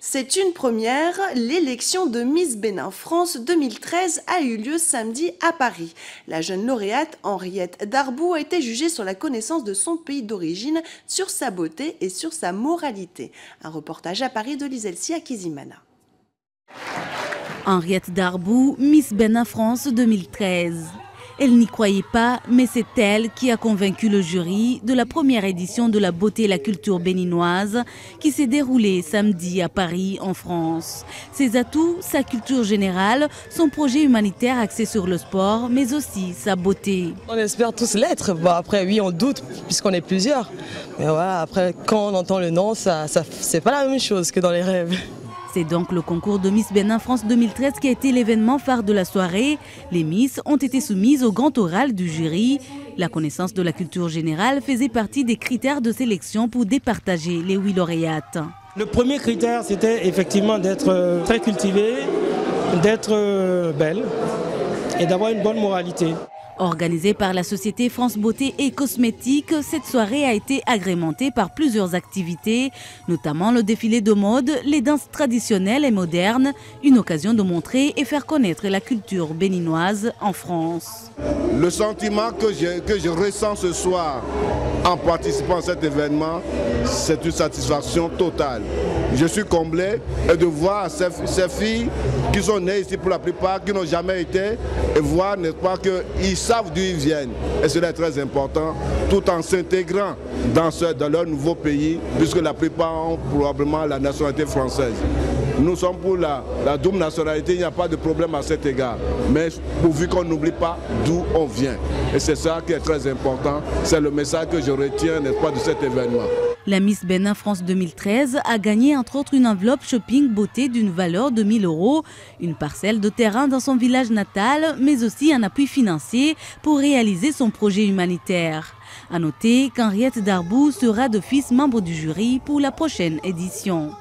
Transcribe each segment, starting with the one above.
C'est une première, l'élection de Miss Bénin France 2013 a eu lieu samedi à Paris. La jeune lauréate Henriette Darbou a été jugée sur la connaissance de son pays d'origine, sur sa beauté et sur sa moralité. Un reportage à Paris de Lizelsi Akizimana. Henriette Darbou, Miss Bénin France 2013. Elle n'y croyait pas, mais c'est elle qui a convaincu le jury de la première édition de la beauté et la culture béninoise qui s'est déroulée samedi à Paris, en France. Ses atouts, sa culture générale, son projet humanitaire axé sur le sport, mais aussi sa beauté. On espère tous l'être. Bon, après, oui, on doute puisqu'on est plusieurs. Mais voilà, après, quand on entend le nom, c'est pas la même chose que dans les rêves. C'est donc le concours de Miss Bénin France 2013 qui a été l'événement phare de la soirée. Les Miss ont été soumises au grand oral du jury. La connaissance de la culture générale faisait partie des critères de sélection pour départager les 8 lauréates. Le premier critère, c'était effectivement d'être très cultivée, d'être belle et d'avoir une bonne moralité. Organisée par la société France Beauté et Cosmétiques, cette soirée a été agrémentée par plusieurs activités, notamment le défilé de mode, les danses traditionnelles et modernes, une occasion de montrer et faire connaître la culture béninoise en France. Le sentiment que je ressens ce soir en participant à cet événement, c'est une satisfaction totale. Je suis comblé de voir ces filles qui sont nées ici pour la plupart, qui n'ont jamais été, et voir, n'est-ce pas, qu'ils savent d'où ils viennent. Et cela est très important, tout en s'intégrant dans leur nouveau pays, puisque la plupart ont probablement la nationalité française. Nous sommes pour la double nationalité, il n'y a pas de problème à cet égard. Mais pourvu qu'on n'oublie pas d'où on vient. Et c'est ça qui est très important, c'est le message que je retiens, n'est-ce pas, de cet événement. La Miss Bénin France 2013 a gagné entre autres une enveloppe shopping beauté d'une valeur de 1 000 €, une parcelle de terrain dans son village natal, mais aussi un appui financier pour réaliser son projet humanitaire. À noter qu'Henriette Darbou sera d'office membre du jury pour la prochaine édition.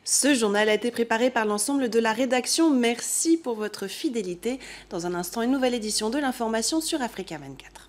Ce journal a été préparé par l'ensemble de la rédaction. Merci pour votre fidélité. Dans un instant, une nouvelle édition de l'information sur Africa 24.